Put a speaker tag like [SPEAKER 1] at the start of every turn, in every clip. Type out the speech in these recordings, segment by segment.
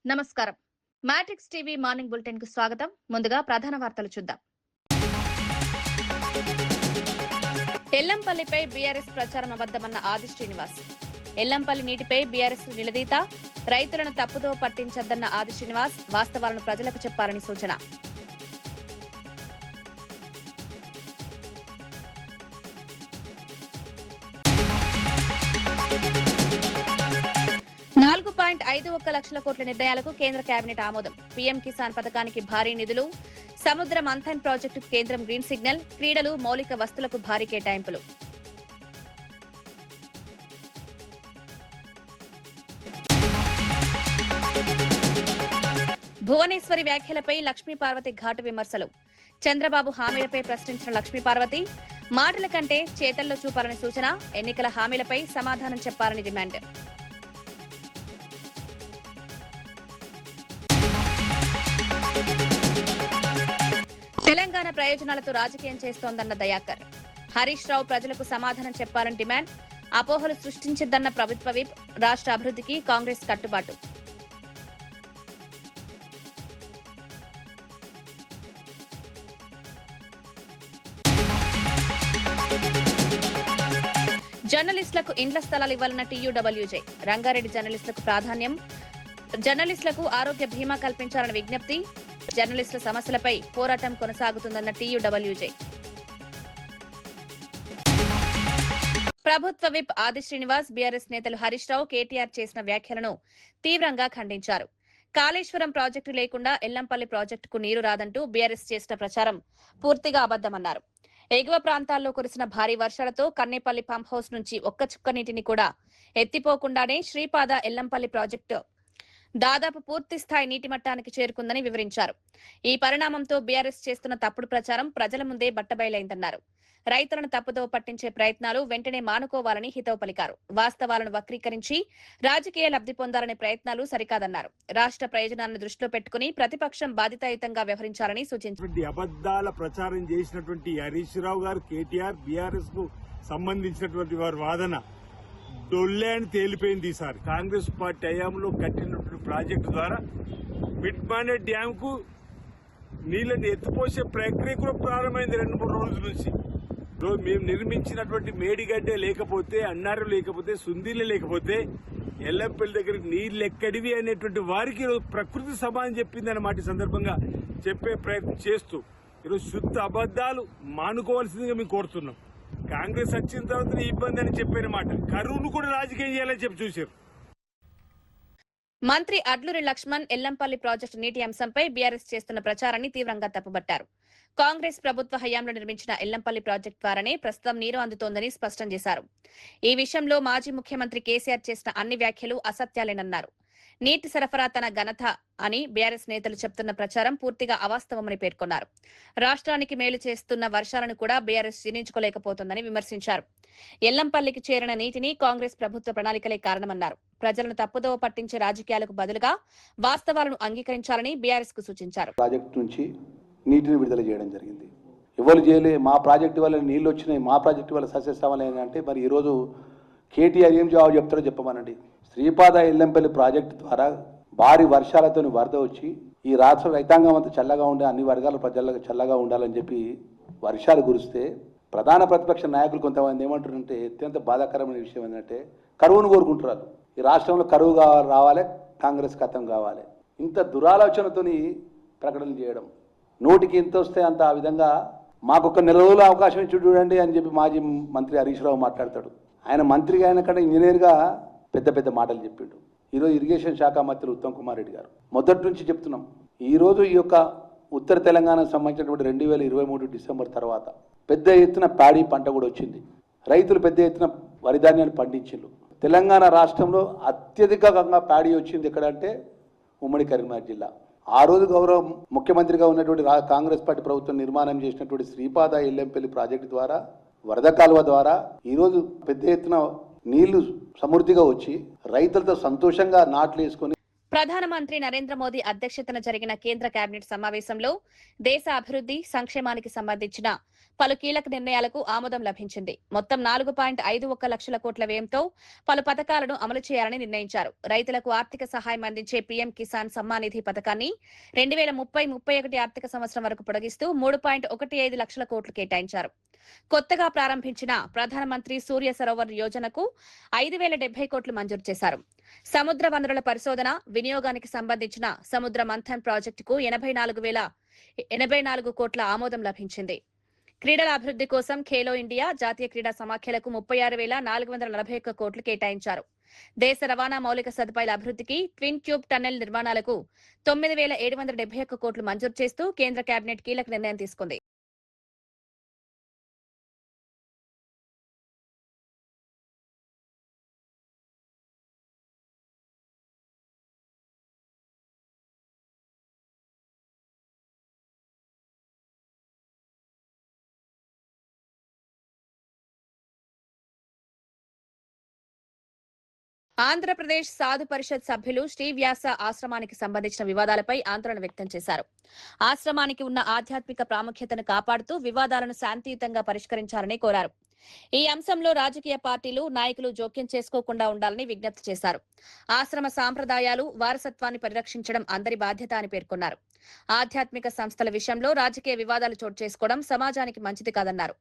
[SPEAKER 1] నమస్కారం. Matrix TV morning bulletin కు స్వాగతం. ముందుగా ప్రధాన వార్తలు చూద్దాం. ఎల్లంపల్లిపై బీఆర్ఎస్ ప్రచారం అబద్దమన్న ఆది శ్రీనివాస్. ఎల్లంపల్లి నీటిపై బీఆర్ఎస్ నిలదీత, రైతులను తప్పుదో పట్టించద్దన్న ఆది శ్రీనివాస్ వాస్తవాలను ప్రజలకు చెప్పాలని సూచన. $4.51 లక్షల కోట్ల నిర్ణయాలకు కేంద్ర కేబినెట్ ఆమోదం. పీఎం కిసాన్ పథకానికి భారీ నిధులు, సముద్ర మంథన్ ప్రాజెక్టుకు కేంద్రం గ్రీన్ సిగ్నల్, క్రీడలు, మౌలిక వస్తువులకు భారీ కేటాయింపులు. భువనేశ్వరి వ్యాఖ్యలపై లక్ష్మీపార్వతి ఘాటు విమర్శలు. చంద్రబాబు హామీలపై ప్రశ్నించిన లక్ష్మీపార్వతి, మాటల కంటే చేతల్లో చూపాలని సూచన, ఎన్నికల హామీలపై సమాధానం చెప్పాలని డిమాండ్. తెలంగాణ ప్రయోజనాలతో రాజకీయం చేస్తోందన్న దయాకర్. హరీష్ రావు ప్రజలకు సమాధానం చెప్పాలని డిమాండ్. అపోహలు సృష్టించద్దన్న ప్రభుత్వ విప్. రాష్ట్ర అభివృద్ధికి కాంగ్రెస్ కట్టుబాటు. జర్నలిస్టులకు ఇండ్ల స్థలాలు ఇవ్వాలన్న టీయూడబ్ల్యూజే. రంగారెడ్డి జర్నలిస్టులకు ప్రాధాన్యం. జర్నలిస్టులకు ఆరోగ్య బీమా కల్పించాలని విజ్ఞప్తి. జర్నలిస్టుల సమస్యలపై పోరాటం కొనసాగుతుందన్న టీయూడబ్ల్యూజే. ప్రభుత్వ విప్ ఆది శ్రీనివాస్, బీఆర్ఎస్ నేతలు హరీష్ రావు, కేటీఆర్ చేసిన వ్యాఖ్యలను తీవ్రంగా ఖండించారు. కాళేశ్వరం ప్రాజెక్టు లేకుండా ఎల్లంపల్లి ప్రాజెక్టుకు నీరు రాదంటూ బీఆర్ఎస్ చేసిన ప్రచారం పూర్తిగా అబద్దమన్నారు. ఎగువ ప్రాంతాల్లో కురిసిన భారీ వర్షాలతో కన్నేపల్లి పంప్ హౌస్ నుంచి ఒక్క చుక్క నీటిని కూడా ఎత్తిపోకుండానే శ్రీపాద ఎల్లంపల్లి ప్రాజెక్టు దాదాపు పూర్తి స్థాయి నీటి మట్టానికి చేరుకుందని వివరించారు. ఈ పరిణామంతో బీఆర్ఎస్ చేస్తున్న తప్పుడు ప్రచారం ప్రజల ముందే బట్టబయలైందన్నారు. రైతులను తప్పుదో పట్టించే ప్రయత్నాలు వెంటనే మానుకోవాలని హితవు పలికారు. వాస్తవాలను వక్రీకరించి రాజకీయ లబ్ధి పొందాలనే ప్రయత్నాలు సరికాదన్నారు. రాష్ట్ర ప్రయోజనాలను దృష్టిలో పెట్టుకుని ప్రతిపక్షం బాధ్యతాయుతంగా వ్యవహరించాలని సూచించారు.
[SPEAKER 2] అబద్దాల ప్రచారం చేసినటువంటి హరీష్ రావు గారు, కేటీఆర్, బీఆర్ఎస్ కు సంబంధించినటువంటి వారి వాదన డొల్లే అని తేలిపోయింది. ఈసారి కాంగ్రెస్ పార్టీ హయాంలో కట్టినటువంటి ప్రాజెక్టు ద్వారా మిడ్మానే డ్యామ్ కు నీళ్లను ఎత్తిపోసే ప్రక్రియ కూడా ప్రారంభమైంది 2-3 రోజుల నుంచి. మేము నిర్మించినటువంటి మేడిగడ్డ లేకపోతే, అన్నారం లేకపోతే, సుందీలు లేకపోతే ఎల్లంపల్లి దగ్గరికి నీళ్లు ఎక్కడివి అనేటువంటి వారికి ఈరోజు ప్రకృతి సమానం చెప్పింది అన్నమాట. ఈ సందర్భంగా చెప్పే ప్రయత్నం చేస్తూ ఈరోజు శుద్ధ అబద్దాలు మానుకోవాల్సిందిగా మేము కోరుతున్నాం. కాంగ్రెస్ వచ్చిన తర్వాత ఇబ్బంది అని చెప్పిన మాట, కరువును కూడా రాజకీయం చేయాలని చెప్పి చూశారు.
[SPEAKER 1] మంత్రి అడ్లూరి లక్ష్మణ్ ఎల్లంపల్లి ప్రాజెక్టు నీటి అంశంపై బీఆర్ఎస్ చేస్తున్న ప్రచారాన్ని తీవ్రంగా తప్పుబట్టారు. కాంగ్రెస్ ప్రభుత్వ హయాంలో నిర్మించిన ఎల్లంపల్లి ప్రాజెక్టు ద్వారానే ప్రస్తుతం నీరు అందుతోందని స్పష్టం చేశారు. ఈ విషయంలో మాజీ ముఖ్యమంత్రి కేసీఆర్ చేసిన అన్ని వ్యాఖ్యలు అసత్యాలేనన్నారు. నీటి సరఫరా తన ఘనత అని బీఆర్ఎస్ నేతలు చెప్తున్న ప్రచారం పూర్తిగా అవాస్తవమని పేర్కొన్నారు. రాష్ట్రానికి మేలు చేస్తున్న వర్షాలను కూడా బీఆర్ఎస్ జీర్ణించుకోలేకపోతోందని విమర్శించారు. ఎల్లంపల్లికి చేరిన నీటిని కాంగ్రెస్ ప్రభుత్వ ప్రణాళికలే కారణమన్నారు. ప్రజలను తప్పుదోవ పట్టించే రాజకీయాలకు బదులుగా వాస్తవాలను అంగీకరించాలని బీఆర్ఎస్ కు సూచించారు.
[SPEAKER 3] ప్రాజెక్టు నుంచి నీటిని విడుదల చేయడం జరిగింది. ఎవరు చేయలే, మా ప్రాజెక్టు వల్ల నీళ్లు వచ్చినాయి, మా ప్రాజెక్టు వల్ల సస్యశ్యామలం అంటే మరి ఈరోజు కేటీఆర్ ఏం జవాబు చెప్తారో చెప్పమనండి. శ్రీపాద ఎల్లంపల్లి ప్రాజెక్టు ద్వారా భారీ వర్షాలతో వరద వచ్చి ఈ రాష్ట్ర రైతాంగం అంతా చల్లగా ఉండే, అన్ని వర్గాల ప్రజలకు చల్లగా ఉండాలని చెప్పి వర్షాలు కురిస్తే ప్రధాన ప్రతిపక్ష నాయకులు కొంతమంది ఏమంటారంటే, అత్యంత బాధాకరమైన విషయం ఏంటంటే కరువును కోరుకుంటున్నారు. ఈ రాష్ట్రంలో కరువు రావాలి, కాంగ్రెస్ ఖతం కావాలి, ఇంత దురాలోచనతోని ప్రకటనలు చేయడం. నోటికి ఎంత వస్తే అంత ఆ విధంగా మాకొక 4 రోజుల అవకాశం ఇచ్చి చూడండి అని చెప్పి మాజీ మంత్రి హరీష్ రావు మాట్లాడతాడు. ఆయన మంత్రిగా ఆయన కంటే ఇంజనీర్గా పెద్ద పెద్ద మాటలు చెప్పిండు. ఈరోజు ఇరిగేషన్ శాఖ మంత్రి ఉత్తమ్ కుమార్ రెడ్డి గారు మొదటి నుంచి చెప్తున్నాం, ఈరోజు ఈ యొక్క ఉత్తర తెలంగాణకు సంబంధించినటువంటి 2023 డిసెంబర్ తర్వాత పెద్ద ఎత్తున ప్యాడీ పంట కూడా వచ్చింది. రైతులు పెద్ద ఎత్తున వరి ధాన్యాన్ని పండించారు. తెలంగాణ రాష్ట్రంలో అత్యధికంగా ప్యాడీ వచ్చింది ఎక్కడంటే ఉమ్మడి కరీంనగర్ జిల్లా. ఆ రోజు గౌరవ ముఖ్యమంత్రిగా ఉన్నటువంటి కాంగ్రెస్ పార్టీ ప్రభుత్వం నిర్మాణం చేసినటువంటి శ్రీపాద ఎల్లంపల్లి ప్రాజెక్టు ద్వారా, వరద కాలువ ద్వారా ఈరోజు పెద్ద ఎత్తున నీళ్లు సమృద్ధిగా వచ్చి రైతులతో సంతోషంగా నాట్లు వేసుకొని.
[SPEAKER 1] ప్రధానమంత్రి నరేంద్ర మోదీ అధ్యక్షతన జరిగిన కేంద్ర కేబినెట్ సమావేశంలో దేశ అభివృద్ధి, సంక్షేమానికి సంబంధించిన పలు కీలక నిర్ణయాలకు ఆమోదం లభించింది. మొత్తం 4.51 లక్షల కోట్ల వ్యయంతో పలు పథకాలను అమలు చేయాలని నిర్ణయించారు. రైతులకు ఆర్థిక సహాయం అందించే పీఎం కిసాన్ సమ్మాన్ నిధి పథకాన్ని 2030-31 ఆర్థిక సంవత్సరం వరకు పొడిగిస్తూ 3.15 లక్షల కోట్లు కేటాయించారు. కొత్తగా ప్రారంభించిన ప్రధానమంత్రి సూర్య సరోవర్ యోజనకు 5,070 కోట్లు మంజూరు చేశారు. సముద్ర వనరుల పరిశోధన, వినియోగానికి సంబంధించిన సముద్ర మంథన్ ప్రాజెక్టుకు 84 కోట్ల ఆమోదం లభించింది. క్రీడల అభివృద్ధి కోసం ఖేలో ఇండియా జాతీయ క్రీడా సమాఖ్యలకు 36,441 కోట్లు కేటాయించారు. దేశ రవాణా మౌలిక సదుపాయాల అభివృద్ధికి ట్విన్ ట్యూబ్ టన్నెల్ నిర్మాణాలకు 9,771 కోట్లు మంజూరు చేస్తూ కేంద్ర కేబినెట్ కీలక నిర్ణయం తీసుకుంది. ఆంధ్రప్రదేశ్ సాధు పరిషత్ సభ్యులు శ్రీవ్యాస ఆశ్రమానికి సంబంధించిన వివాదాలపై ఆందోళన వ్యక్తం చేశారు. ఆశ్రమానికి ఉన్న ఆధ్యాత్మిక ప్రాముఖ్యతను కాపాడుతూ వివాదాలను శాంతియుతంగా పరిష్కరించాలని కోరారు. ఈ అంశంలో రాజకీయ పార్టీలు, నాయకులు జోక్యం చేసుకోకుండా ఉండాలని విజ్ఞప్తి చేశారు. ఆశ్రమ సాంప్రదాయాలు, వారసత్వాన్ని పరిరక్షించడం అందరి బాధ్యత అని పేర్కొన్నారు. ఆధ్యాత్మిక సంస్థల విషయంలో రాజకీయ వివాదాలు చోటు చేసుకోవడం సమాజానికి మంచిది కాదన్నారు.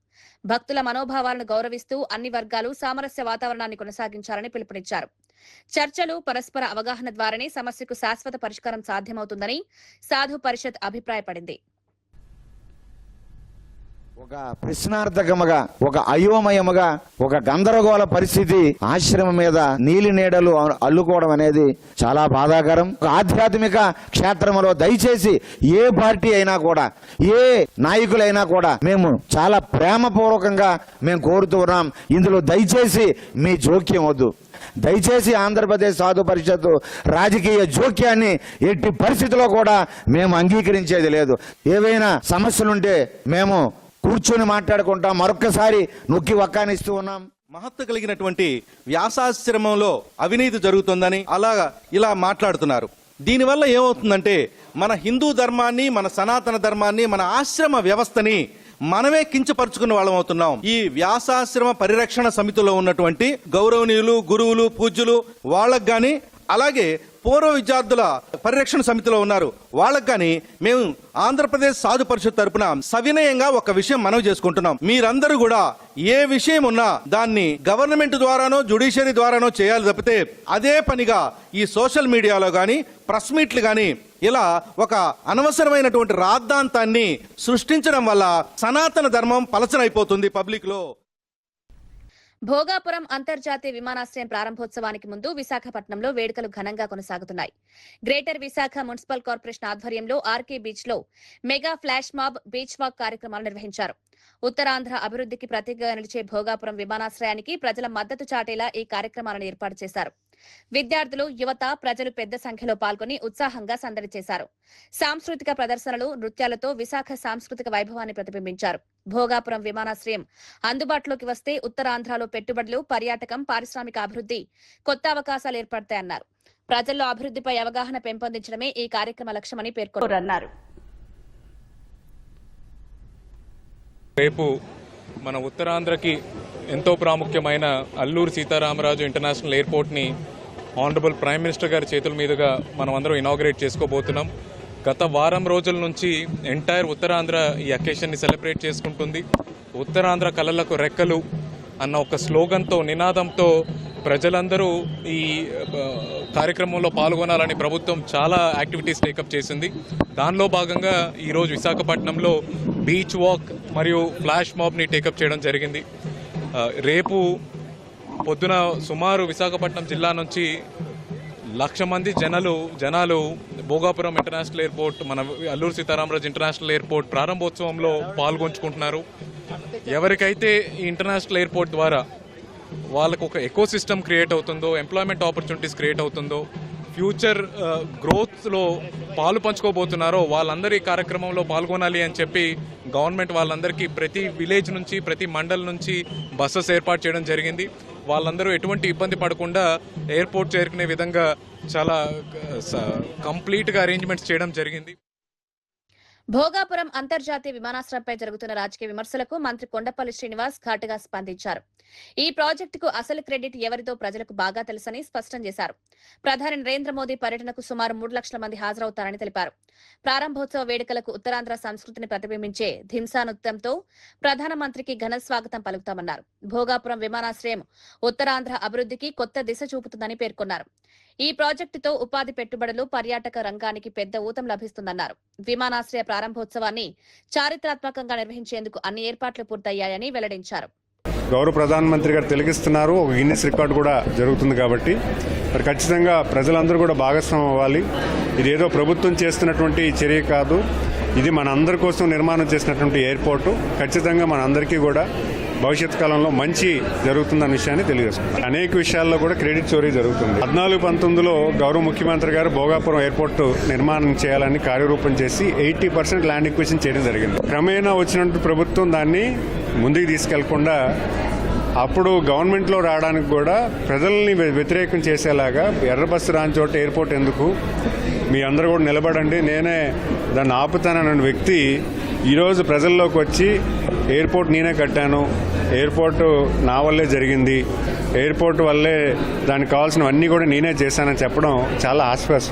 [SPEAKER 1] భక్తుల మనోభావాలను గౌరవిస్తూ అన్ని వర్గాలు సామరస్య వాతావరణాన్ని కొనసాగించాలని పిలుపునిచ్చారు. చర్చలు, పరస్పర అవగాహన ద్వారానే సమస్యకు శాశ్వత పరిష్కారం సాధ్యమవుతుందని సాధు పరిషత్ అభిప్రాయపడింది.
[SPEAKER 4] ఒక ప్రశ్నార్థకముగా, ఒక అయోమయముగా, ఒక గందరగోళ పరిస్థితి ఆశ్రమం మీద నీలి నీడలు అల్లుకోవడం అనేది చాలా బాధాకరం. ఆధ్యాత్మిక క్షేత్రంలో దయచేసి ఏ పార్టీ అయినా కూడా, ఏ నాయకులైనా కూడా మేము చాలా ప్రేమపూర్వకంగా మేము కోరుతున్నాం. ఇందులో దయచేసి మీ జోక్యం వద్దు. దయచేసి ఆంధ్రప్రదేశ్ సాధు పరిషత్ రాజకీయ జోక్యాన్ని ఎట్టి పరిస్థితిలో కూడా మేము అంగీకరించేది లేదు. ఏవైనా సమస్యలుంటే మేము కూర్చొని మాట్లాడుకుంటాం. మరొక్కసారి నొక్కి వక్కానిస్తూ ఉన్నాం.
[SPEAKER 5] మహత్తు కలిగినటువంటి వ్యాసాశ్రమంలో అవినీతి జరుగుతుందని ఇలా మాట్లాడుతున్నారు. దీనివల్ల ఏమవుతుందంటే మన హిందూ ధర్మాన్ని, మన సనాతన ధర్మాన్ని, మన ఆశ్రమ వ్యవస్థని మనమే కించపరుచుకున్న వాళ్ళం అవుతున్నాం. ఈ వ్యాసాశ్రమ పరిరక్షణ సమితిలో ఉన్నటువంటి గౌరవనీయులు, గురువులు, పూజ్యులు వాళ్ళకు గాని, అలాగే పూర్వ విద్యార్థుల పరిరక్షణ సమితిలో ఉన్నారు వాళ్ళకు కానీ మేము ఆంధ్రప్రదేశ్ సాధు పరిషత్ తరపున సవినయంగా ఒక విషయం మనవి చేసుకుంటున్నాం. మీరందరూ కూడా ఏ విషయం ఉన్నా దాన్ని గవర్నమెంట్ ద్వారానో, జ్యుడిషియరీ ద్వారానో చేయాలి తప్పితే అదే పనిగా ఈ సోషల్ మీడియాలో గాని, ప్రెస్ మీట్లు గాని ఇలా ఒక అనవసరమైనటువంటి రాద్ధాంతాన్ని సృష్టించడం వల్ల సనాతన ధర్మం పలచనైపోతుంది పబ్లిక్ లో.
[SPEAKER 1] భోగాపురం అంతర్జాతీయ విమానాశ్రయం ప్రారంభోత్సవానికి ముందు విశాఖపట్నంలో వేడుకలు ఘనంగా కొనసాగుతున్నాయి. గ్రేటర్ విశాఖ మున్సిపల్ కార్పొరేషన్ ఆధ్వర్యంలో ఆర్కే బీచ్ లో mega flash mob, beach walk కార్యక్రమాలు నిర్వహించారు. ఉత్తరాంధ్ర అభివృద్ధికి ప్రతీకగా నిలిచే భోగాపురం విమానాశ్రయానికి ప్రజల మద్దతు చాటేలా ఈ కార్యక్రమాలను ఏర్పాటు చేశారు. విద్యార్థులు, యువత, ప్రజలు పెద్ద సంఖ్యలో పాల్గొని ఉత్సాహంగా సందడి చేశారు. సాంస్కృతిక ప్రదర్శనలు, నృత్యాలతో విశాఖ సాంస్కృతిక వైభవాన్ని ప్రతిబింబించారు. భోగాపురం విమానాశ్రయం అందుబాటులోకి వస్తే ఉత్తరాంధ్రలో పెట్టుబడులు, పర్యాటకం, పారిశ్రామిక అభివృద్ధి, కొత్త అవకాశాలు ఏర్పడతాయన్నారు. ప్రజల్లో అభివృద్ధిపై అవగాహన పెంపొందించడమే ఈ కార్యక్రమ లక్ష్యమని పేర్కొన్నారు.
[SPEAKER 6] రేపు మన ఉత్తరాంధ్రకి ఎంతో ప్రాముఖ్యమైన అల్లూరి సీతారామరాజు ఇంటర్నేషనల్ ఎయిర్పోర్ట్ని ఆనరబుల్ ప్రైమ్ మినిస్టర్ గారి చేతుల మీదుగా మనం అందరం ఇనాగ్రేట్ చేసుకోబోతున్నాం. గత వారం రోజుల నుంచి ఎంటైర్ ఉత్తరాంధ్ర ఈ అకేషన్ని సెలబ్రేట్ చేసుకుంటుంది. ఉత్తరాంధ్ర కళలకు రెక్కలు అన్న ఒక స్లోగన్తో, నినాదంతో ప్రజలందరూ ఈ కార్యక్రమంలో పాల్గొనాలని ప్రభుత్వం చాలా యాక్టివిటీస్ టేకప్ చేసింది. దానిలో భాగంగా ఈరోజు విశాఖపట్నంలో బీచ్ వాక్ మరియు ఫ్లాష్ మాబ్ని టేకప్ చేయడం జరిగింది. రేపు పొద్దున సుమారు విశాఖపట్నం జిల్లా నుంచి 1,00,000 మంది జనాలు భోగాపురం ఇంటర్నేషనల్ ఎయిర్పోర్ట్, మన అల్లూరి సీతారామరాజు ఇంటర్నేషనల్ ఎయిర్పోర్ట్ ప్రారంభోత్సవంలో పాల్గొంచుకుంటున్నారు. ఎవరికైతే ఈ ఇంటర్నేషనల్ ఎయిర్పోర్ట్ ద్వారా వాళ్ళకు ఒక ఎకో సిస్టమ్ క్రియేట్ అవుతుందో, ఎంప్లాయ్మెంట్ ఆపర్చునిటీస్ క్రియేట్ అవుతుందో, ఫ్యూచర్ గ్రోత్లో పాలు పంచుకోబోతున్నారో వాళ్ళందరూ ఈ కార్యక్రమంలో పాల్గొనాలి అని చెప్పి గవర్నమెంట్ వాళ్ళందరికీ ప్రతి విలేజ్ నుంచి, ప్రతి మండల్ నుంచి బస్సెస్ ఏర్పాటు చేయడం జరిగింది. వాళ్ళందరూ ఎటువంటి ఇబ్బంది పడకుండా ఎయిర్పోర్ట్ చేరుకునే విధంగా చాలా కంప్లీట్గా అరేంజ్మెంట్స్ చేయడం జరిగింది.
[SPEAKER 1] భోగాపురం అంతర్జాతీయ విమానాశ్రయంపై జరుగుతున్న రాజకీయ విమర్శలకు మంత్రి కొండపల్లి శ్రీనివాస్ ఘాటుగా స్పందించారు. ఈ ప్రాజెక్టుకు అసలు క్రెడిట్ ఎవరిదో ప్రజలకు బాగా తెలుసని స్పష్టం చేశారు. ప్రధాని నరేంద్ర మోదీ పర్యటనకు సుమారు 3 లక్షల మంది హాజరవుతారని తెలిపారు. ప్రారంభోత్సవ వేడుకలకు ఉత్తరాంధ్ర సంస్కృతిని ప్రతిబింబించే ధింసా నృత్యంతో ప్రధానమంత్రికి ఘన స్వాగతం పలుకుతామన్నారు. భోగాపురం విమానాశ్రయం ఉత్తరాంధ్ర అభివృద్ధికి కొత్త దిశ చూపుతుందని పేర్కొన్నారు. ఈ ప్రాజెక్టుతో ఉపాధి పెట్టుబడులు, పర్యాటక రంగానికి పెద్ద ఊతం లభిస్తుందన్నారు. విమానాశ్రయ ప్రారంభోత్సవాన్ని చారిత్రాత్మకంగా నిర్వహించేందుకు అన్ని ఏర్పాట్లు పూర్తయ్యాయని వెల్లడించారు.
[SPEAKER 7] గౌరవ ప్రధానమంత్రి గారు తిలకిస్తున్నారు. ఒక గిన్నిస్ రికార్డు కూడా జరుగుతుంది కాబట్టి మరి ఖచ్చితంగా ప్రజలందరూ కూడా భాగస్వామ్యం అవ్వాలి. ఇది ఏదో ప్రభుత్వం చేస్తున్నటువంటి చర్య కాదు, ఇది మన అందరి కోసం నిర్మాణం చేసినటువంటి ఎయిర్పోర్టు. ఖచ్చితంగా మన అందరికీ కూడా భవిష్యత్ కాలంలో మంచి జరుగుతుందన్న విషయాన్ని తెలియజేసుకుంటాం. అనేక విషయాల్లో కూడా క్రెడిట్ చోరీ జరుగుతుంది. 14-19లో గౌరవ ముఖ్యమంత్రి గారు భోగాపురం ఎయిర్పోర్ట్ నిర్మాణం చేయాలని కార్యరూపం చేసి 80% ల్యాండ్ ఎక్విజిషన్ చేయడం జరిగింది. క్రమేణా వచ్చినట్టు ప్రభుత్వం దాన్ని ముందుకు తీసుకెళ్లకుండా అప్పుడు గవర్నమెంట్లో రావడానికి కూడా ప్రజల్ని వ్యతిరేకం చేసేలాగా ఎర్ర బస్సు రాని చోట ఎయిర్పోర్ట్ ఎందుకు, మీ అందరూ కూడా నిలబడండి, నేనే దాన్ని ఆపుతానన్న వ్యక్తి ఈరోజు ప్రజల్లోకి వచ్చి ఎయిర్పోర్ట్ నేనే కట్టాను, ఎయిర్పోర్టు నా వల్లే జరిగింది, ఎయిర్పోర్ట్ వల్లే దానికి కావాల్సినవన్నీ కూడా నేనే చేశానని చెప్పడం చాలా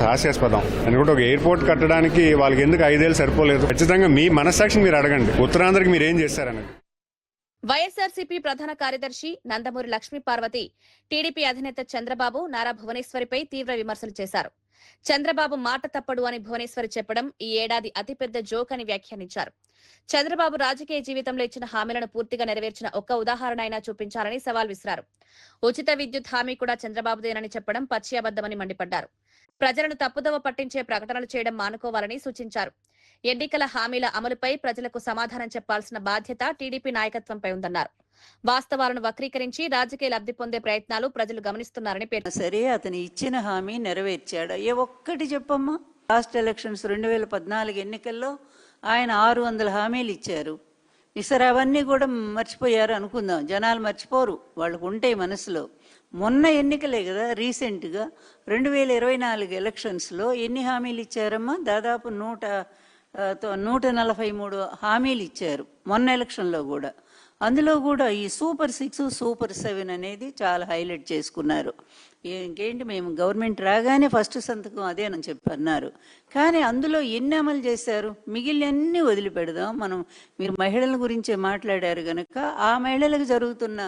[SPEAKER 7] హాస్యాస్పదం. ఎందుకంటే ఒక ఎయిర్పోర్ట్ కట్టడానికి వాళ్ళకి ఎందుకు 5 ఏళ్ళు సరిపోలేదు? ఖచ్చితంగా మీ మనస్సాక్షిని మీరు అడగండి, ఉత్తరాంధ్రకి మీరు ఏం చేశారని.
[SPEAKER 1] వైఎస్ఆర్సీపీ ప్రధాన కార్యదర్శి నందమూరి లక్ష్మీ పార్వతి టీడీపీ అధినేత చంద్రబాబు, నారా భువనేశ్వరిపై తీవ్ర విమర్శలు చేశారు. చంద్రబాబు మాట తప్పడు అని భువనేశ్వరి చెప్పడం ఈ ఏడాది అతిపెద్ద జోక్ అని వ్యాఖ్యానించారు. చంద్రబాబు రాజకీయ జీవితంలో ఇచ్చిన హామీలను పూర్తిగా నెరవేర్చిన ఒక్క ఉదాహరణ అయినా చూపించాలని సవాల్ విసిరారు. ఉచిత విద్యుత్ హామీ కూడా చంద్రబాబుదేనని చెప్పడం పచ్చి అబద్దమని మండిపడ్డారు. ప్రజలను తప్పుదోవ పట్టించే ప్రకటనలు చేయడం మానుకోవాలని సూచించారు. ఎన్నికల హామీల అమలుపై ప్రజలకు సమాధానం చెప్పాల్సిన బాధ్యత టీడీపీ నాయకత్వంపై ఉందన్నారు. వాస్తవాలను వక్రీకరించి రాజకీయ లబ్ధి పొందే ప్రయత్నాలు ప్రజలు గమనిస్తున్నారని పేర్కొన్నారు.
[SPEAKER 8] సరే, అతను ఇచ్చిన హామీ నెరవేర్చాడా? ఏ ఒక్కటి చెప్పమ్మా. లాస్ట్ ఎలక్షన్స్ 2014 ఎన్నికల్లో ఆయన 600 హామీలు ఇచ్చారు. సరే, అవన్నీ కూడా మర్చిపోయారు అనుకుందాం. జనాలు మర్చిపోరు, వాళ్ళకు ఉంటాయి మనసులో. మొన్న ఎన్నికలే కదా, రీసెంట్గా 2024 ఎలక్షన్స్లో ఎన్ని హామీలు ఇచ్చారమ్మా? దాదాపు 143 హామీలు ఇచ్చారు మొన్న ఎలక్షన్లో కూడా. అందులో కూడా ఈ సూపర్ 6, సూపర్ 7 అనేది చాలా హైలైట్ చేసుకున్నారు. ఇంకేంటి, మేము గవర్నమెంట్ రాగానే ఫస్ట్ సంతకం అదేనని చెప్పి అన్నారు. కానీ అందులో ఎన్ని అమలు చేశారు? మిగిలినన్నీ వదిలిపెడదాం మనం. మీరు మహిళల గురించే మాట్లాడారు కనుక ఆ మహిళలకు జరుగుతున్న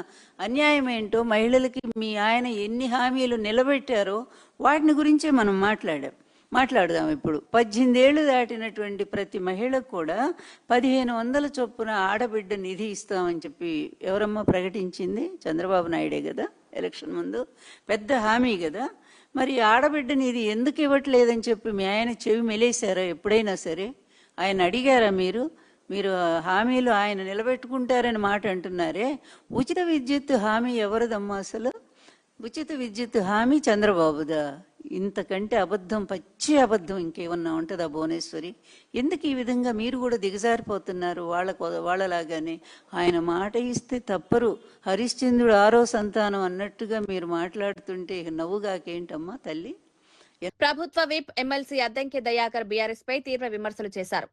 [SPEAKER 8] అన్యాయం ఏంటో, మహిళలకి మీ ఆయన ఎన్ని హామీలు నిలబెట్టారో వాటిని గురించే మనం మాట్లాడదాం. ఇప్పుడు 18 ఏళ్లు దాటినటువంటి ప్రతి మహిళకు కూడా 1500 చొప్పున ఆడబిడ్డ నిధి ఇస్తామని చెప్పి ఎవరమ్మా ప్రకటించింది? చంద్రబాబు నాయుడే కదా, ఎలక్షన్ ముందు. పెద్ద హామీ కదా. మరి ఆడబిడ్డ నిధి ఎందుకు ఇవ్వట్లేదని చెప్పి మీ ఆయన చెవి మెలేశారా ఎప్పుడైనా సరే? ఆయన అడిగారా మీరు? హామీలు ఆయన నిలబెట్టుకుంటారని మాట అంటున్నారే. ఉచిత విద్యుత్ హామీ ఎవరిదమ్మా అసలు? ఉచిత విద్యుత్ హామీ చంద్రబాబుదా? ఇంతకంటే అబద్ధం, పచ్చి అబద్ధం ఇంకేమన్నా ఉంటుందా భువనేశ్వరి? ఎందుకు ఈ విధంగా మీరు కూడా దిగజారిపోతున్నారు? వాళ్ళలాగానే ఆయన మాట ఇస్తే తప్పరు. హరిశ్చంద్రుడు 6వ సంతానం అన్నట్టుగా మీరు మాట్లాడుతుంటే నవ్వుగాకేంటమ్మా తల్లి?
[SPEAKER 1] ప్రభుత్వ విప్ ఎమ్మెల్సీ అద్దంకి దయాకర్ బీఆర్ఎస్ పై తీవ్ర విమర్శలు చేశారు.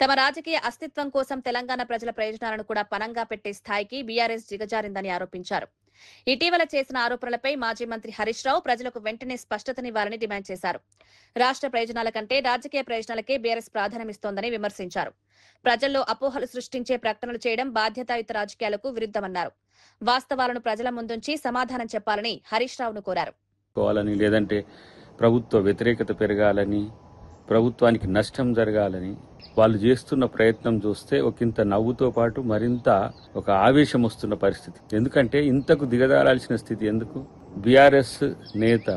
[SPEAKER 1] తమ రాజకీయ అస్తిత్వం కోసం తెలంగాణ ప్రజల ప్రయోజనాలను కూడా పణంగా పెట్టే స్థాయికి బీఆర్ఎస్ దిగజారిందని ఆరోపించారు. ఇటీవల చేసిన ఆరోపణలపై మాజీ మంత్రి హరీష్ రావు ప్రజలకు వెంటనే స్పష్టతనివ్వాలని డిమాండ్ చేశారు. రాష్ట్ర ప్రయోజనాల కంటే రాజకీయ ప్రయోజనాలకే బీఆర్ఎస్ ప్రాధాన్యమిస్తోందని విమర్శించారు. ప్రజల్లో అపోహలు సృష్టించే ప్రకటనలు చేయడం బాధ్యతాయుత రాజకీయాలకు విరుద్ధమన్నారు. వాస్తవాలను ప్రజల ముందుంచి సమాధానం చెప్పాలని హరీష్ రావును కోరారు.
[SPEAKER 9] లేదంటే ప్రభుత్వ వ్యతిరేకత పెరగాలని, ప్రభుత్వానికి నష్టం జరగాలని వాళ్ళు చేస్తున్న ప్రయత్నం చూస్తే ఒకంత నవ్వుతో పాటు మరింత ఒక ఆవేశం వస్తున్న పరిస్థితి. ఎందుకంటే ఇంతకు దిగజారాల్సిన స్థితి ఎందుకు? బీఆర్ఎస్ నేత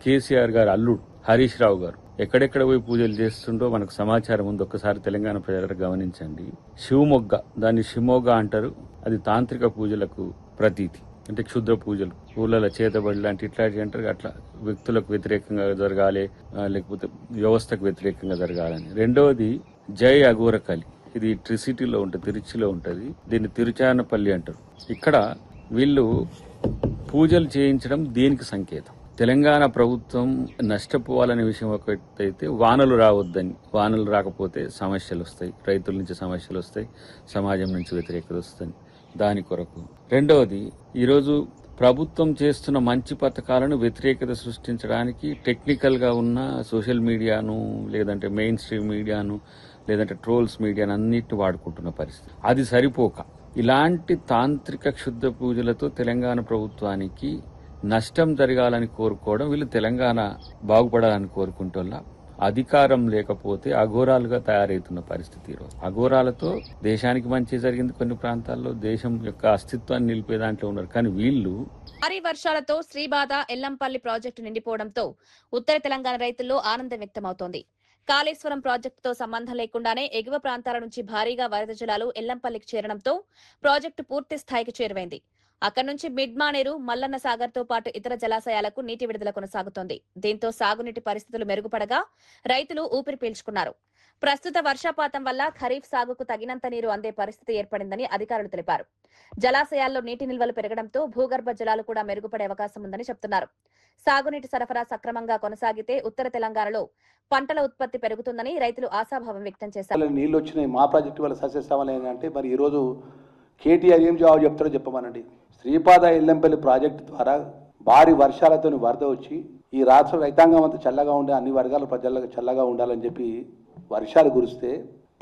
[SPEAKER 9] కేసీఆర్ గారు అల్లుడు హరీష్ రావు గారు ఎక్కడెక్కడ పోయి పూజలు చేస్తుండో మనకు సమాచారం ఉంది. ఒక్కసారి తెలంగాణ ప్రజలకు గమనించండి. శివమొగ్గ, దాన్ని షిమోగా అంటారు. అది తాంత్రిక పూజలకు ప్రతీతి. అంటే క్షుద్ర పూజలు, ఊళ్ళలో చేతబడి లాంటి ఇట్లాంటివి అంటారు. అట్లా వ్యక్తులకు వ్యతిరేకంగా జరగాలి, లేకపోతే వ్యవస్థకు వ్యతిరేకంగా జరగాలని. రెండవది జై అఘోరకలి, ఇది ట్రిసిటీలో ఉంటుంది, తిరుచిలో ఉంటుంది. దీన్ని తిరుచానపల్లి అంటారు. ఇక్కడ వీళ్ళు పూజలు చేయించడం దేనికి సంకేతం? తెలంగాణ ప్రభుత్వం నష్టపోవాలనే విషయం ఒకటైతే వానలు రావద్దని, వానలు రాకపోతే సమస్యలు వస్తాయి, రైతుల నుంచి సమస్యలు వస్తాయి, సమాజం నుంచి వ్యతిరేకత వస్తుంది. దాని కొరకు రెండవది, ఈరోజు ప్రభుత్వం చేస్తున్న మంచి పథకాలను వ్యతిరేకత సృష్టించడానికి టెక్నికల్గా ఉన్న సోషల్ మీడియాను, లేదంటే మెయిన్ స్ట్రీమ్ మీడియాను, లేదంటే ట్రోల్స్ మీడియాను అన్నిటిని వాడుకుంటున్న పరిస్థితి. అది సరిపోక ఇలాంటి తాంత్రిక క్షుద్ధ పూజలతో తెలంగాణ ప్రభుత్వానికి నష్టం జరగాలని కోరుకోవడం, వీళ్ళు తెలంగాణ బాగుపడాలని కోరుకుంటోళ్ళ అధికారం లేకపోతే అఘోరాలుగా తయారవుతున్న పరిస్థితి. ఈరోజు అఘోరాలతో దేశానికి మంచి జరిగింది, కొన్ని ప్రాంతాల్లో దేశం యొక్క అస్తిత్వాన్ని నిలిపే దాంట్లో ఉన్నారు. కానీ వీళ్ళు
[SPEAKER 1] భారీ వర్షాలతో శ్రీబాద ఎల్లంపల్లి ప్రాజెక్టు నిండిపోవడంతో ఉత్తర తెలంగాణ రైతుల్లో ఆనందం వ్యక్తమవుతోంది. కాళేశ్వరం ప్రాజెక్టుతో సంబంధం లేకుండానే ఎగువ ప్రాంతాల నుంచి భారీగా వరద జలాలు ఎల్లంపల్లికి చేరడంతో ప్రాజెక్టు పూర్తి స్థాయికి చేరువైంది. అక్కడి నుంచి మిడ్మానేరు, మల్లన్న సాగర్ తో పాటు ఇతర జలాశయాలకు నీటి విడుదల కొనసాగుతోంది. దీంతో సాగునీటి పరిస్థితులు మెరుగుపడగా రైతులు ఊపిరి పీల్చుకున్నారు. ప్రస్తుత వర్షపాతం వల్ల ఖరీఫ్ సాగుకు తగినంత నీరు అందే పరిస్థితి ఏర్పడిందని అధికారులు తెలిపారు. జలాశయాల్లో నీటి నిల్వలు పెరగడంతో భూగర్భ జలాలు కూడా మెరుగుపడే అవకాశం ఉందని చెప్తున్నారు. సాగునీటి సరఫరా సక్రమంగా కొనసాగితే ఉత్తర తెలంగాణలో పంటల ఉత్పత్తి పెరుగుతుందని రైతులు ఆశాభావం వ్యక్తం చేశారు.
[SPEAKER 3] నీళ్లు వచ్చినాయి, మా ప్రాజెక్టు వల్ల సస్యశ్యామలం ఏంటంటే మరి ఈరోజు కేటీఆర్ ఏం జవాబు చెప్తారో చెప్పమనండి. శ్రీపాద ఎల్లంపల్లి ప్రాజెక్టు ద్వారా భారీ వర్షాలతో వరద వచ్చి ఈ రాష్ట్ర రైతాంగం అంతా చల్లగా ఉండే, అన్ని వర్గాల ప్రజలకు చల్లగా ఉండాలని చెప్పి వర్షాలు కురిస్తే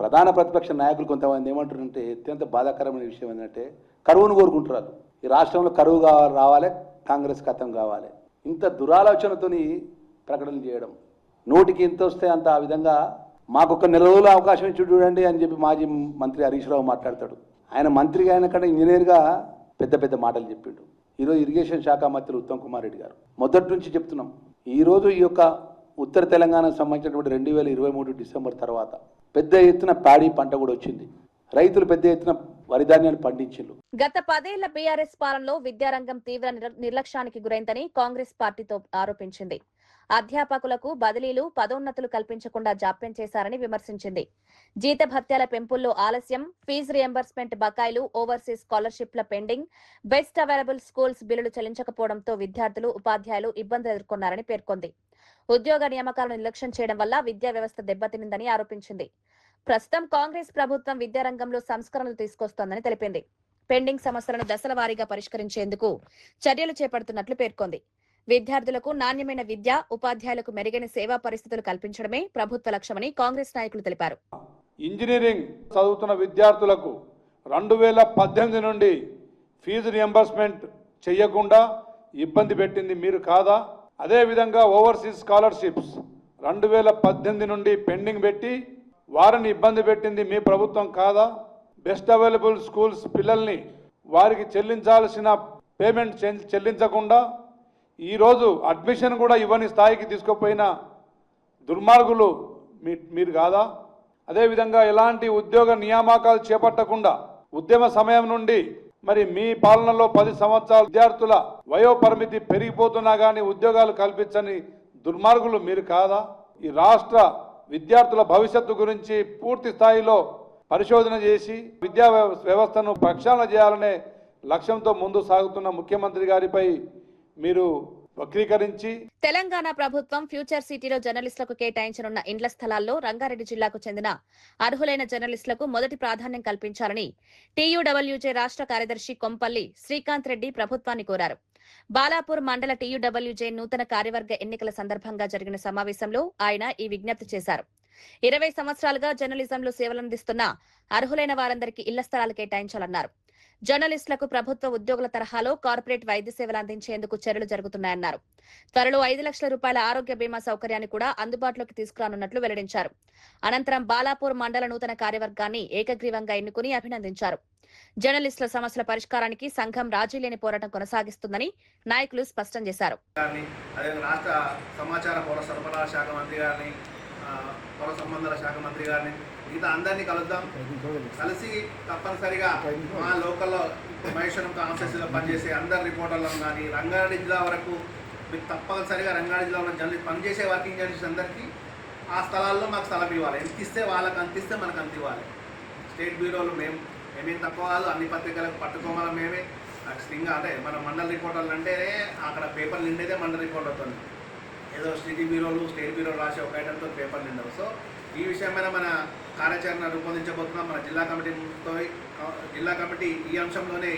[SPEAKER 3] ప్రధాన ప్రతిపక్ష నాయకులు కొంతమంది ఏమంటారంటే అత్యంత బాధాకరమైన విషయం ఏంటంటే కరువును కోరుకుంటున్నారు. ఈ రాష్ట్రంలో కరువు రావాలి, కాంగ్రెస్ ఖతం కావాలి, ఇంత దురాలోచనతోని ప్రకటన చేయడం, నోటికి ఎంత వస్తే అంత ఆ విధంగా మాకు ఒక నెల రోజుల అవకాశం ఇచ్చి చూడండి అని చెప్పి మాజీ మంత్రి హరీష్ రావు మాట్లాడతాడు. ఆయన మంత్రిగా ఆయన కంటే ఇంజనీర్గా పెద్ద పెద్ద మాటలు చెప్పిండు. ఈరోజు ఇరిగేషన్ శాఖ మంత్రి ఉత్తమ్ కుమార్ రెడ్డి గారు మొదటి నుంచి చెప్తున్నాం, ఈరోజు ఈ యొక్క ఉత్తర తెలంగాణకు సంబంధించినటువంటి 2023 డిసెంబర్ తర్వాత పెద్ద ఎత్తున ప్యాడీ పంట కూడా వచ్చింది. రైతులు పెద్ద ఎత్తున వరిధాన్యాన్ని పండించారు.
[SPEAKER 1] గత 10 ఏళ్ల బీఆర్ఎస్ పాలనలో విద్యారంగం తీవ్ర నిర్లక్ష్యానికి గురైందని కాంగ్రెస్ పార్టీతో ఆరోపించింది. అధ్యాపకులకు బదిలీలు, పదోన్నతులు కల్పించకుండా జాప్యం చేశారని విమర్శించింది. జీతభత్యాల పెంపుల్లో ఆలస్యం, ఫీజు రియంబర్స్మెంట్ బకాయిలు, ఓవర్సీస్ స్కాలర్షిప్ల పెండింగ్, బెస్ట్ అవైలబుల్ స్కూల్స్ బిల్లులు చెల్లించకపోవడంతో విద్యార్థులు, ఉపాధ్యాయులు ఇబ్బందులు ఎదుర్కొన్నారని పేర్కొంది. ఉద్యోగ నియామకాలను నిర్లక్ష్యం చేయడం వల్ల విద్యా వ్యవస్థ దెబ్బతినిందని ఆరోపించింది. ప్రస్తుతం కాంగ్రెస్ ప్రభుత్వం విద్యారంగంలో సంస్కరణలు తీసుకొస్తోందని తెలిపింది. పెండింగ్ సమస్యలను దశల వారీగా పరిష్కరించేందుకు చర్యలు చేపడుతున్నట్లు పేర్కొంది. విద్యార్థులకు నాణ్యమైన విద్య, ఉపాధ్యాయులకు మెరుగైన సేవా పరిస్థితులు కల్పించడమే ప్రభుత్వ లక్ష్యమని కాంగ్రెస్ నాయకులు తెలిపారు.
[SPEAKER 10] ఇంజనీరింగ్ చదువుతున్న విద్యార్థులకు 2018 నుండి ఫీజు రియంబర్స్మెంట్ చేయకుండా ఇబ్బంది పెట్టింది మీరు కాదా? అదేవిధంగా ఓవర్సీస్ స్కాలర్షిప్స్ 2018 నుండి పెండింగ్ పెట్టి వారిని ఇబ్బంది పెట్టింది మీ ప్రభుత్వం కాదా? బెస్ట్ అవైలబుల్ స్కూల్స్ పిల్లల్ని వారికి చెల్లించాల్సిన పేమెంట్ చెల్లించకుండా ఈరోజు అడ్మిషన్ కూడా ఇవ్వని స్థాయికి తీసుకుపోయిన దుర్మార్గులు మీరు కాదా? అదేవిధంగా ఎలాంటి ఉద్యోగ నియామకాలు చేపట్టకుండా ఉద్యమ సమయం నుండి మరి మీ పాలనలో 10 సంవత్సరాల విద్యార్థుల వయోపరిమితి పెరిగిపోతున్నా కానీ ఉద్యోగాలు కల్పించని దుర్మార్గులు మీరు కాదా? ఈ రాష్ట్ర విద్యార్థుల భవిష్యత్తు గురించి పూర్తి స్థాయిలో పరిశోధన చేసి విద్యా వ్యవస్థను ప్రక్షాళన చేయాలనే లక్ష్యంతో ముందు సాగుతున్న ముఖ్యమంత్రి గారిపై మీరు వక్రీకరించి
[SPEAKER 1] తెలంగాణ ప్రభుత్వం ఫ్యూచర్ సిటీలో జర్నలిస్టులకు కేటాయించనున్న ఇండ్ల స్థలాల్లో రంగారెడ్డి జిల్లాకు చెందిన అర్హులైన జర్నలిస్టులకు మొదటి ప్రాధాన్యం కల్పించాలని టీయూడబ్ల్యూజే రాష్ట్ర కార్యదర్శి కొంపల్లి శ్రీకాంత్ రెడ్డి ప్రభుత్వాన్ని కోరారు. బాలాపూర్ మండల టీయూడబ్ల్యూజే నూతన కార్యవర్గ ఎన్నికల సందర్భంగా జరిగిన సమావేశంలో ఆయన ఈ విజ్ఞప్తి చేశారు. 20 సంవత్సరాలుగా జర్నలిజంలో సేవలందిస్తున్న అర్హులైన వారందరికీ ఇళ్ల స్థలాలు కేటాయించాలన్నారు. జర్నలిస్టులకు ప్రభుత్వ ఉద్యోగుల తరహాలో కార్పొరేట్ వైద్య సేవలు అందించేందుకు చర్యలు జరుగుతున్నాయన్నారు. త్వరలో 5 లక్షల రూపాయల ఆరోగ్య బీమా సౌకర్యాన్ని కూడా అందుబాటులోకి తీసుకురానున్నట్లు వెల్లడించారు. అనంతరం బాలాపూర్ మండల నూతన కార్యవర్గాన్ని ఏకగ్రీవంగా ఎన్నుకుని అభినందించారు. జర్నలిస్టుల సమస్యల పరిష్కారానికి సంఘం రాజీ లేని పోరాటం కొనసాగిస్తుందని నాయకులు స్పష్టం చేశారు.
[SPEAKER 11] రాష్ట్ర సమాచార పౌర సరఫరాల శాఖ మంత్రి గారిని, పౌర సంబంధాల శాఖ మంత్రి గారిని, మిగతా అందరినీ కలుద్దాం. కలిసి తప్పనిసరిగా మా లోకల్లో మహేశ్వరం కాన్స్టిట్యూన్సీలో పనిచేసే అందరు రిపోర్టర్లను కానీ రంగారెడ్డి జిల్లా వరకు మీకు తప్పనిసరిగా రంగారెడ్డి జిల్లా ఉన్న జర్నలిస్ట్ పనిచేసే వర్కింగ్ జర్నలిస్ట్ అందరికీ ఆ స్థలాల్లో మాకు స్థలం ఇవ్వాలి. ఎంత ఇస్తే వాళ్ళకి అంత ఇస్తే మనకు అంత ఇవ్వాలి. స్టేట్ బ్యూరోలు మేమేం తక్కువ కాదు, అన్ని పత్రికలకు పట్టుకోవాలి మేమే. ఇంకా అంటే మన మండల రిపోర్టర్లు అంటేనే అక్కడ పేపర్ నిండేదే మండల రిపోర్టర్తో, ఏదో సిటీ బ్యూరోలు స్టేట్ బ్యూరోలు రాసే ఒక ఐటమ్తో పేపర్ నిండవు. సో ఈ విషయమైన మన కార్యాచరణ రూపొందించబోతున్నాం. మన జిల్లా కమిటీ ఈ అంశంలోనే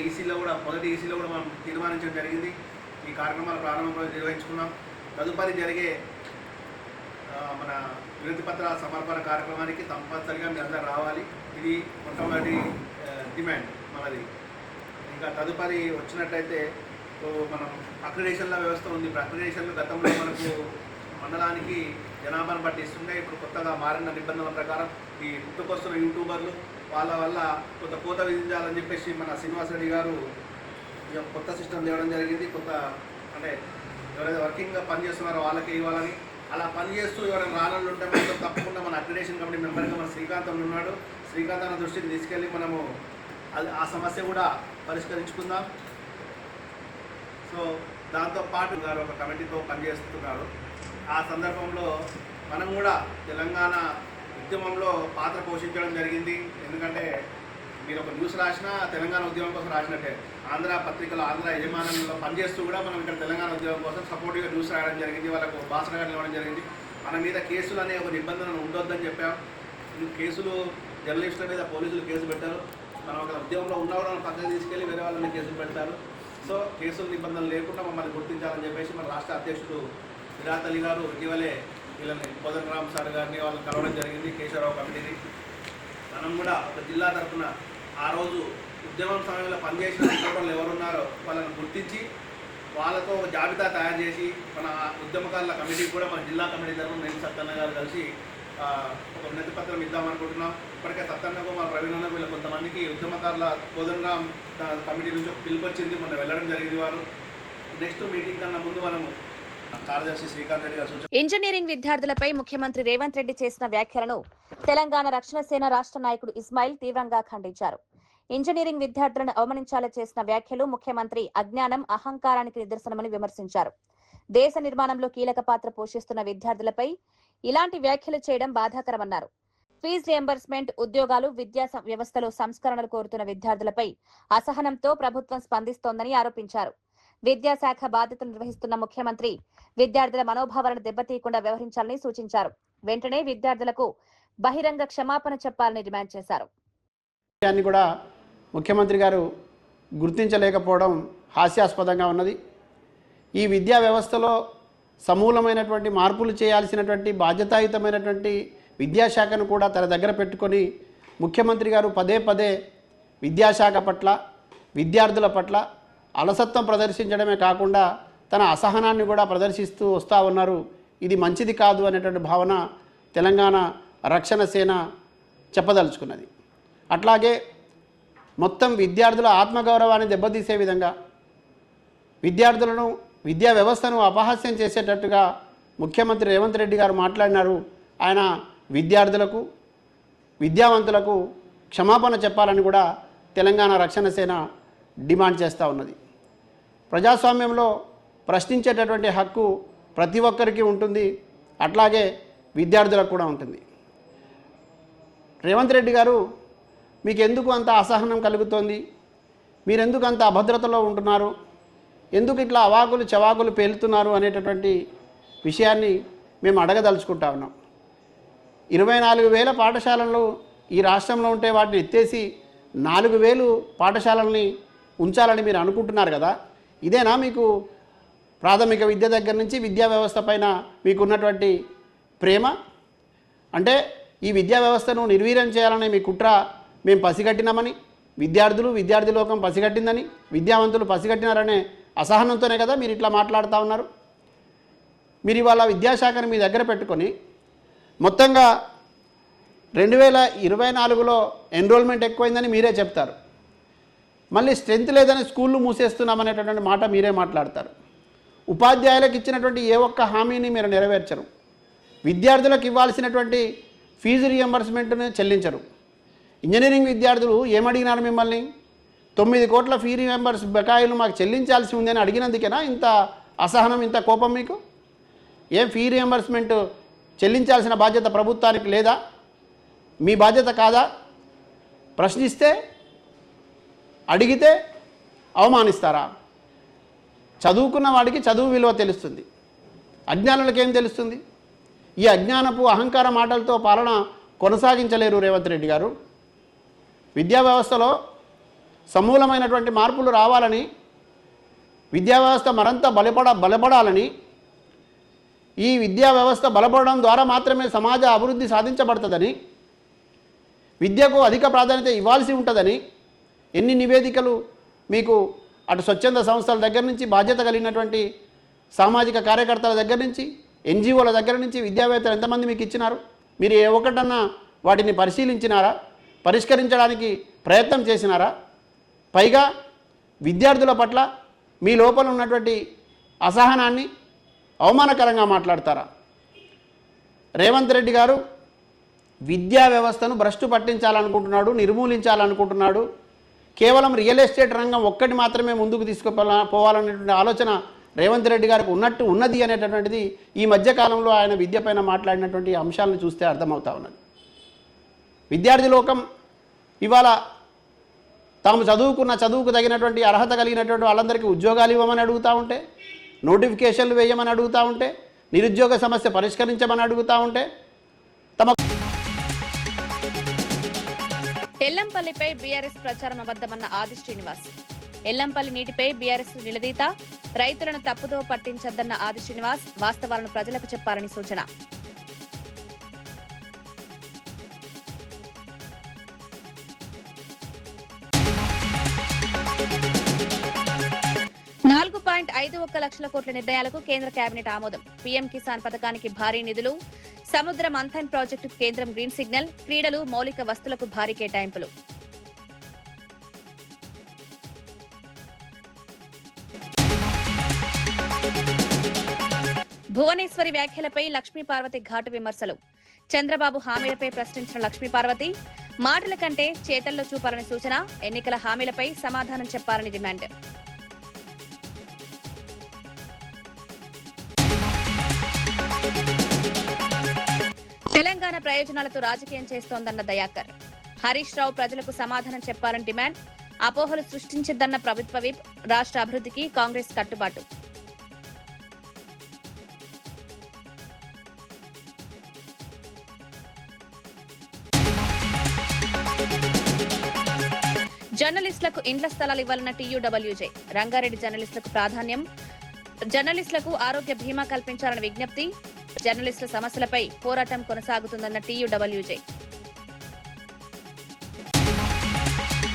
[SPEAKER 11] మొదటి ఈసీలో కూడా మనం తీర్మానించడం జరిగింది. ఈ కార్యక్రమాల ప్రారంభంలో నిర్వహించుకున్నాం. తదుపరి జరిగే మన వినతి పత్ర సమర్పణ కార్యక్రమానికి తప్పనిసరిగా మీరు అందరూ రావాలి. ఇది మొట్టమొదటి డిమాండ్ మనది. ఇంకా తదుపరి వచ్చినట్టయితే మనం అక్రిడేషన్ల వ్యవస్థ ఉంది. ఇప్పుడు అక్రిడేషన్లు గతంలో మనకు మండలానికి జనాభాను బట్టి ఇస్తుండే. ఇప్పుడు కొత్తగా మారిన నిబంధనల ప్రకారం ఈ పుట్టుకొస్తున్న యూట్యూబర్లు వాళ్ళ వల్ల కొంత కోత విధించాలని చెప్పేసి మన శ్రీనివాసరెడ్డి గారు కొత్త సిస్టమ్ తేవడం జరిగింది. కొత్త అంటే ఎవరైతే వర్కింగ్గా పనిచేస్తున్నారో వాళ్ళకే ఇవ్వాలని. అలా పనిచేస్తూ ఎవరైనా రానళ్ళు ఉంటే మాత్రం తప్పకుండా మన అక్రిడేషన్ కమిటీ మెంబర్గా మన శ్రీకాంత్ ఉన్నాడు. శ్రీకాంత్ అన్న దృష్టికి తీసుకెళ్ళి మనము ఆ సమస్య కూడా పరిష్కరించుకుందాం. సో దాంతోపాటు గారు ఒక కమిటీతో పనిచేస్తున్నారు. ఆ సందర్భంలో మనం కూడా తెలంగాణ ఉద్యమంలో పాత్ర పోషించడం జరిగింది. ఎందుకంటే మీరు ఒక న్యూస్ రాసినా తెలంగాణ ఉద్యమం కోసం రాసినట్టే. ఆంధ్ర పత్రికలు ఆంధ్ర యజమానుల్లో పనిచేస్తూ కూడా మనం ఇక్కడ తెలంగాణ ఉద్యమం కోసం సపోర్టివ్గా న్యూస్ రాయడం జరిగింది. వాళ్ళకు భాషగా ఇవ్వడం జరిగింది. మన మీద కేసులు అనే ఒక నిబంధనలు ఉండొద్దని చెప్పాం. కేసులు జర్నలిస్టుల మీద పోలీసులు కేసు పెట్టారు. మనం ఒక ఉద్యమంలో ఉన్నా కూడా పక్కన తీసుకెళ్ళి వేరే వాళ్ళని కేసులు పెడతారు. సో కేసుల నిబంధనలు లేకుండా మమ్మల్ని గుర్తించాలని చెప్పేసి మన రాష్ట్ర అధ్యక్షుడు విరాట్ అలీ గారు ఇటీవలే వీళ్ళని కోదండరామ్ సార్ గారిని వాళ్ళని కలవడం జరిగింది, కేశవరావు కమిటీని. మనం కూడా ఒక జిల్లా తరఫున ఆ రోజు ఉద్యమం సమయంలో పనిచేసిన రిపోర్టర్లు ఎవరున్నారో వాళ్ళని గుర్తించి వాళ్ళతో ఒక జాబితా తయారు చేసి మన ఉద్యమకారుల కమిటీ కూడా మన జిల్లా కమిటీ తరఫున నేను సత్తన్న గారు కలిసి ఒక వినతి పత్రం ఇద్దామనుకుంటున్నాం. ఇప్పటికే సత్తన్నకు మా ప్రవీణ్ వీళ్ళ కొంతమందికి ఉద్యమకారుల కోదండరామ్ కమిటీ నుంచి ఒక పిలుపు వచ్చింది, మొన్న వెళ్ళడం జరిగింది. వారు నెక్స్ట్ మీటింగ్ కన్నా ముందు మనము కార్యదర్శి శ్రీకాంత్ రెడ్డి గారు
[SPEAKER 1] ఇంజనీరింగ్ విద్యార్థులపై ముఖ్యమంత్రి రేవంత్ రెడ్డి చేసిన వ్యాఖ్యలను తెలంగాణ రక్షణ సేన రాష్ట్ర నాయకుడు ఇస్మాయిల్ తీవ్రంగా ఖండించారు. ఇంజనీరింగ్ విద్యార్థులను అవమానించాలని చేసిన వ్యాఖ్యలు ముఖ్యమంత్రి అజ్ఞానం, అహంకారానికి నిదర్శనమని విమర్శించారు. దేశ నిర్మాణంలో కీలక పాత్ర పోషిస్తున్న విద్యార్థులపై ఇలాంటి వ్యాఖ్యలు చేయడం బాధాకరమన్నారు. ఫీజు రియంబర్స్మెంట్, ఉద్యోగాలు, విద్యా వ్యవస్థలో సంస్కరణలు కోరుతున్న విద్యార్థులపై అసహనంతో ప్రభుత్వం స్పందిస్తోందని ఆరోపించారు. విద్యాశాఖ బాధ్యతలు నిర్వహిస్తున్న ముఖ్యమంత్రి విద్యార్థుల మనోభావాలను దెబ్బతీయకుండా వ్యవహరించాలని సూచించారు. వెంటనే విద్యార్థులకు బహిరంగ క్షమాపణ చెప్పాలని డిమాండ్ చేశారు.
[SPEAKER 12] కూడా ముఖ్యమంత్రి గారు గుర్తించలేకపోవడం హాస్యాస్పదంగా ఉన్నది. ఈ విద్యా వ్యవస్థలో సమూలమైనటువంటి మార్పులు చేయాల్సినటువంటి బాధ్యతాయుతమైనటువంటి విద్యాశాఖను కూడా తన దగ్గర పెట్టుకొని ముఖ్యమంత్రి గారు పదే పదే విద్యాశాఖ పట్ల, విద్యార్థుల పట్ల అలసత్వం ప్రదర్శించడమే కాకుండా తన అసహనాన్ని కూడా ప్రదర్శిస్తూ వస్తూ ఉన్నారు. ఇది మంచిది కాదు అనేటువంటి భావన తెలంగాణ రక్షణ సేన చెప్పదలుచుకున్నది. అట్లాగే మొత్తం విద్యార్థుల ఆత్మగౌరవాన్ని దెబ్బతీసే విధంగా, విద్యార్థులను, విద్యా వ్యవస్థను అపహాస్యం చేసేటట్టుగా ముఖ్యమంత్రి రేవంత్ రెడ్డి గారు మాట్లాడినారు. ఆయన విద్యార్థులకు, విద్యావంతులకు క్షమాపణ చెప్పాలని కూడా తెలంగాణ రక్షణ సేన డిమాండ్ చేస్తూ ఉన్నది. ప్రజాస్వామ్యంలో ప్రశ్నించేటటువంటి హక్కు ప్రతి ఒక్కరికి ఉంటుంది, అట్లాగే విద్యార్థులకు కూడా ఉంటుంది. రేవంత్ రెడ్డి గారు, మీకు ఎందుకు అంత అసహనం కలుగుతోంది? మీరెందుకు అంత అభద్రతలో ఉంటున్నారు? ఎందుకు ఇట్లా అవాకులు చవాకులు పేలుతున్నారు అనేటటువంటి విషయాన్ని మేము అడగదలుచుకుంటా ఉన్నాం. 24,000 పాఠశాలలు ఈ రాష్ట్రంలో ఉంటే వాటిని ఎత్తేసి 4,000 పాఠశాలల్ని ఉంచాలని మీరు అనుకుంటున్నారు కదా. ఇదేనా మీకు ప్రాథమిక విద్య దగ్గర నుంచి విద్యా వ్యవస్థ పైన మీకున్నటువంటి ప్రేమ? అంటే ఈ విద్యా వ్యవస్థను నిర్వీర్యం చేయాలనే మీ కుట్ర మేము పసిగట్టినామని, విద్యార్థులు, విద్యార్థి లోకం పసిగట్టిందని, విద్యావంతులు పసిగట్టినారనే అసహనంతోనే కదా మీరు ఇట్లా మాట్లాడుతూ ఉన్నారు. మీరు ఇవాళ విద్యాశాఖను మీ దగ్గర పెట్టుకొని మొత్తంగా 2024లో ఎన్రోల్మెంట్ ఎక్కువైందని మీరే చెప్తారు. మళ్ళీ స్ట్రెంత్ లేదని స్కూళ్ళు మూసేస్తున్నామనేటటువంటి మాట మీరే మాట్లాడతారు. ఉపాధ్యాయులకు ఇచ్చినటువంటి ఏ ఒక్క హామీని మీరు నెరవేర్చరు. విద్యార్థులకు ఇవ్వాల్సినటువంటి ఫీజు రియంబర్స్మెంట్ను చెల్లించరు. ఇంజనీరింగ్ విద్యార్థులు ఏమడిగినారు మిమ్మల్ని? 9 కోట్ల ఫీ రియంబర్స్ బకాయిలు మాకు చెల్లించాల్సి ఉందని అడిగినందుకేనా ఇంత అసహనం, ఇంత కోపం మీకు? ఏం ఫీ రియంబర్స్మెంట్ చెల్లించాల్సిన బాధ్యత ప్రభుత్వానికి లేదా? మీ బాధ్యత కాదా? ప్రశ్నిస్తే, అడిగితే అవమానిస్తారా? చదువుకున్న వాడికి చదువు విలువ తెలుస్తుంది, అజ్ఞానులకు ఏం తెలుస్తుంది? ఈ అజ్ఞానపు అహంకార మాటలతో పాలన కొనసాగించలేరు రేవంత్ రెడ్డి గారు. విద్యా వ్యవస్థలో సమూలమైనటువంటి మార్పులు రావాలని, విద్యా వ్యవస్థ మరింత బలపడాలని, ఈ విద్యా వ్యవస్థ బలపడడం ద్వారా మాత్రమే సమాజ అభివృద్ధి సాధించబడుతుందని, విద్యకు అధిక ప్రాధాన్యత ఇవ్వాల్సి ఉంటుందని ఎన్ని నివేదికలు మీకు అటు స్వచ్ఛంద సంస్థల దగ్గర నుంచి, బాధ్యత కలిగినటువంటి సామాజిక కార్యకర్తల దగ్గర నుంచి, ఎన్జిఓల దగ్గర నుంచి విద్యావేత్తలు ఎంతమంది మీకు ఇచ్చినారు? మీరు ఏ ఒక్కటన్నా వాటిని పరిశీలించినారా? పరిష్కరించడానికి ప్రయత్నం చేసినారా? పైగా విద్యార్థుల పట్ల మీ లోపల ఉన్నటువంటి అసహనాన్ని అవమానకరంగా మాట్లాడతారా? రేవంత్ రెడ్డి గారు విద్యా వ్యవస్థను భ్రష్టు పట్టించాలనుకుంటున్నాడు, నిర్మూలించాలనుకుంటున్నాడు. కేవలం రియల్ ఎస్టేట్ రంగం ఒక్కటి మాత్రమే ముందుకు తీసుకుపోవాలనేటువంటి ఆలోచన రేవంత్ రెడ్డి గారికి ఉన్నది అనేటటువంటిది ఈ మధ్యకాలంలో ఆయన విద్య పైన మాట్లాడినటువంటి అంశాలను చూస్తే అర్థమవుతా ఉన్నది. విద్యార్థి లోకం ఇవాళ తాము చదువుకు తగినటువంటి అర్హత కలిగినటువంటి వాళ్ళందరికీ ఉద్యోగాలు ఇవ్వమని అడుగుతూ ఉంటే, నోటిఫికేషన్లు వేయమని అడుగుతూ ఉంటే, నిరుద్యోగ సమస్య పరిష్కరించమని అడుగుతూ ఉంటే, తమ
[SPEAKER 1] ఎల్లంపల్లిపై బీఆర్ఎస్ ప్రచారం అబద్దమన్న ఆది శ్రీనివాస్. ఎల్లంపల్లి నీటిపై బీఆర్ఎస్ నిలదీత, రైతులను తప్పుదో పట్టించద్దన్న ఆది శ్రీనివాస్ వాస్తవాలను ప్రజలకు చెప్పాలని సూచన. $4.51 లక్షల కోట్ల నిర్ణయాలకు కేంద్ర కేబినెట్ ఆమోదం. పీఎం కిసాన్ పథకానికి భారీ నిధులు, సముద్ర మంథన్ ప్రాజెక్టుకు కేంద్రం గ్రీన్ సిగ్నల్, క్రీడలు, మౌలిక వస్తువులకు భారీ కేటాయింపులు. భువనేశ్వరి వ్యాఖ్యలపై లక్ష్మీపార్వతి ఘాటు విమర్శలు. చంద్రబాబు హామీలపై ప్రశ్నించిన లక్ష్మీపార్వతి, మాటల కంటే చేతల్లో చూపాలని సూచన, ఎన్నికల హామీలపై సమాధానం చెప్పాలని డిమాండ్. తెలంగాణ ప్రయోజనాలతో రాజకీయం చేస్తోందన్న దయాకర్. హరీష్ రావు ప్రజలకు సమాధానం చెప్పాలని డిమాండ్. అపోహలు సృష్టించద్దన్న ప్రభుత్వ విప్, రాష్ట్ర అభివృద్ధికి కాంగ్రెస్ కట్టుబాటు. జర్నలిస్టులకు ఇండ్ల స్థలాలు ఇవ్వాలన్న టీయూడబ్ల్యూజే. రంగారెడ్డి జర్నలిస్టులకు ప్రాధాన్యం, జర్నలిస్టులకు ఆరోగ్య బీమా కల్పించాలని విజ్ఞప్తి. జర్నలిస్టుల సమస్యలపై పోరాటం కొనసాగుతుందన్న టీయూడబ్ల్యూజే.